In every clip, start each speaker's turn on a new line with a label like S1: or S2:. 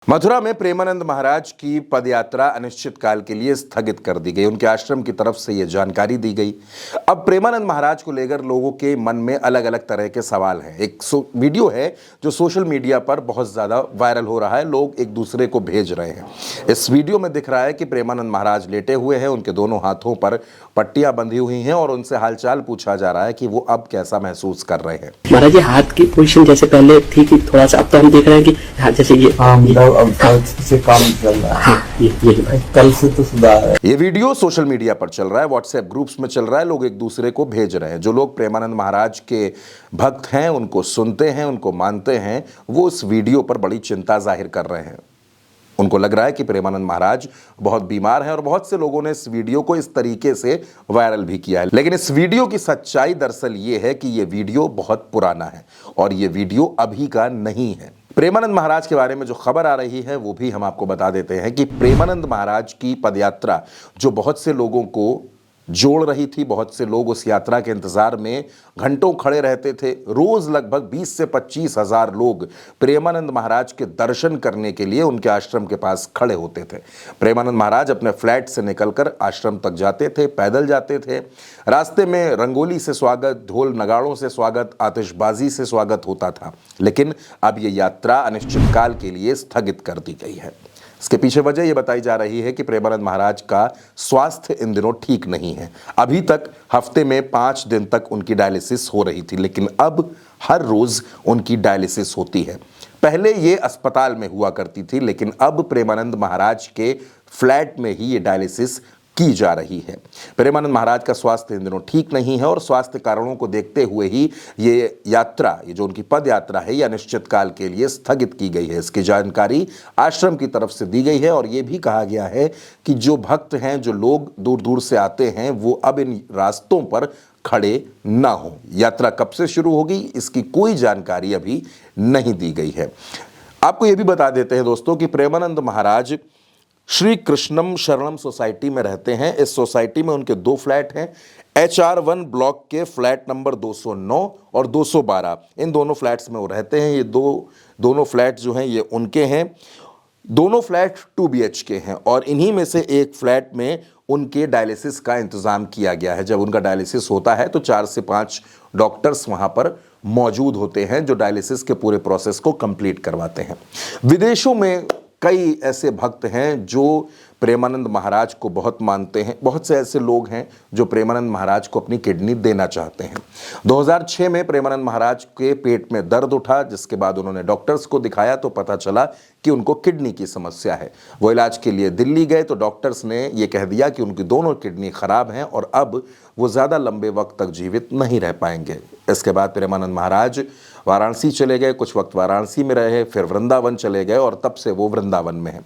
S1: मथुरा में प्रेमानंद महाराज की पदयात्रा अनिश्चितकाल के लिए स्थगित कर दी गई। उनके आश्रम की तरफ से यह जानकारी दी गई। अब प्रेमानंद महाराज को लेकर लोगों के मन में अलग अलग तरह के सवाल हैं। एक वीडियो है जो सोशल मीडिया पर बहुत ज्यादा वायरल हो रहा है, लोग एक दूसरे को भेज रहे हैं। इस वीडियो में दिख रहा है कि प्रेमानंद महाराज लेटे हुए हैं, उनके दोनों हाथों पर पट्टियां बंधी हुई हैं और उनसे हालचाल पूछा जा रहा है कि वो अब कैसा महसूस कर रहे हैं।
S2: महाराज जी, हाथ की पोजीशन जैसे पहले थी कि थोड़ा सा, अब तो हम देख रहे हैं कि हाथ जैसे ये
S3: अब कल से काम चल रहा है।
S2: ये भाई
S3: कल से तो सुधार है।
S1: ये वीडियो सोशल मीडिया पर चल रहा है, व्हाट्सएप ग्रुप्स में चल रहा है, लोग एक दूसरे को भेज रहे हैं। जो लोग प्रेमानंद महाराज के भक्त हैं, उनको सुनते हैं, उनको मानते हैं, वो इस वीडियो पर बड़ी चिंता जाहिर कर रहे हैं। उनको लग रहा है कि प्रेमानंद महाराज बहुत बीमार हैं और बहुत से लोगों ने इस वीडियो को इस तरीके से वायरल भी किया है। लेकिन इस वीडियो की सच्चाई दरअसल ये है कि ये वीडियो बहुत पुराना है और ये वीडियो अभी का नहीं है। प्रेमानंद महाराज के बारे में जो खबर आ रही है वो भी हम आपको बता देते हैं कि प्रेमानंद महाराज की पदयात्रा जो बहुत से लोगों को जोड़ रही थी, बहुत से लोग उस यात्रा के इंतजार में घंटों खड़े रहते थे। रोज लगभग 20 से 25 हजार लोग प्रेमानंद महाराज के दर्शन करने के लिए उनके आश्रम के पास खड़े होते थे। प्रेमानंद महाराज अपने फ्लैट से निकलकर आश्रम तक जाते थे, पैदल जाते थे। रास्ते में रंगोली से स्वागत, ढोल नगाड़ों से स्वागत, आतिशबाजी से स्वागत होता था। लेकिन अब ये यात्रा अनिश्चितकाल के लिए स्थगित कर दी गई है। इसके पीछे वजह यह बताई जा रही है कि प्रेमानंद महाराज का स्वास्थ्य इन दिनों ठीक नहीं है। अभी तक हफ्ते में 5 दिन तक उनकी डायलिसिस हो रही थी, लेकिन अब हर रोज उनकी डायलिसिस होती है। पहले ये अस्पताल में हुआ करती थी, लेकिन अब प्रेमानंद महाराज के फ्लैट में ही ये डायलिसिस की जा रही है। प्रेमानंद महाराज का स्वास्थ्य इन दिनों ठीक नहीं है और स्वास्थ्य कारणों को देखते हुए ही ये यात्रा, ये जो उनकी पद यात्रा है, ये अनिश्चितकाल के लिए स्थगित की गई है। इसकी जानकारी आश्रम की तरफ से दी गई है और ये भी कहा गया है कि जो भक्त हैं, जो लोग दूर दूर से आते हैं, वो अब इन रास्तों पर खड़े ना हो। यात्रा कब से शुरू होगी इसकी कोई जानकारी अभी नहीं दी गई है। आपको ये भी बता देते हैं दोस्तों कि प्रेमानंद महाराज श्री कृष्णम शरणम सोसाइटी में रहते हैं। इस सोसाइटी में उनके 2 फ्लैट हैं। HR1 ब्लॉक के फ्लैट नंबर 209 और 212, इन दोनों फ्लैट्स में वो रहते हैं। ये दोनों फ्लैट जो हैं ये उनके हैं। दोनों फ्लैट 2 BHK हैं और इन्हीं में से एक फ्लैट में उनके डायलिसिस का इंतजाम किया गया है। जब उनका डायलिसिस होता है तो 4 से 5 डॉक्टर्स वहां पर मौजूद होते हैं जो डायलिसिस के पूरे प्रोसेस को कंप्लीट करवाते हैं। विदेशों में कई ऐसे भक्त हैं जो प्रेमानंद महाराज को बहुत मानते हैं। बहुत से ऐसे लोग हैं जो प्रेमानंद महाराज को अपनी किडनी देना चाहते हैं। 2006 में प्रेमानंद महाराज के पेट में दर्द उठा, जिसके बाद उन्होंने डॉक्टर्स को दिखाया तो पता चला कि उनको किडनी की समस्या है। वो इलाज के लिए दिल्ली गए तो डॉक्टर्स ने ये कह दिया कि उनकी दोनों किडनी खराब हैं और अब वो ज़्यादा लंबे वक्त तक जीवित नहीं रह पाएंगे। इसके बाद प्रेमानंद महाराज वाराणसी चले गए, कुछ वक्त वाराणसी में रहे, फिर वृंदावन चले गए और तब से वो वृंदावन में हैं।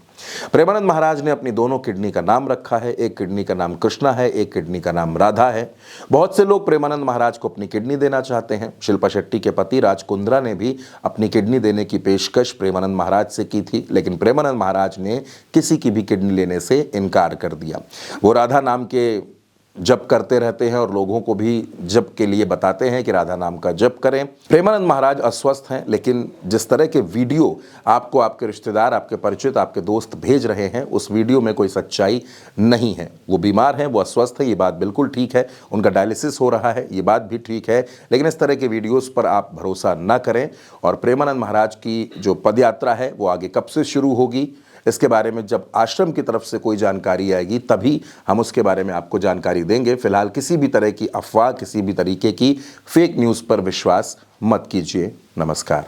S1: प्रेमानंद महाराज ने अपनी दोनों किडनी का नाम रखा है। एक किडनी का नाम कृष्णा है, एक किडनी का नाम राधा है। बहुत से लोग प्रेमानंद महाराज को अपनी किडनी देना चाहते हैं। शिल्पा शेट्टी के पति राज कुंद्रा ने भी अपनी किडनी देने की पेशकश प्रेमानंद महाराज से की थी, लेकिन प्रेमानंद महाराज ने किसी की भी किडनी लेने से इनकार कर दिया। वो राधा नाम के जप करते रहते हैं और लोगों को भी जप के लिए बताते हैं कि राधा नाम का जप करें। प्रेमानंद महाराज अस्वस्थ हैं, लेकिन जिस तरह के वीडियो आपको आपके रिश्तेदार, आपके परिचित, आपके दोस्त भेज रहे हैं, उस वीडियो में कोई सच्चाई नहीं है। वो बीमार हैं, वो अस्वस्थ है, ये बात बिल्कुल ठीक है। उनका डायलिसिस हो रहा है, ये बात भी ठीक है। लेकिन इस तरह के वीडियोज़ पर आप भरोसा ना करें। और प्रेमानंद महाराज की जो पदयात्रा है वो आगे कब से शुरू होगी, इसके बारे में जब आश्रम की तरफ से कोई जानकारी आएगी तभी हम उसके बारे में आपको जानकारी देंगे। फिलहाल किसी भी तरह की अफवाह, किसी भी तरीके की फेक न्यूज़ पर विश्वास मत कीजिए। नमस्कार।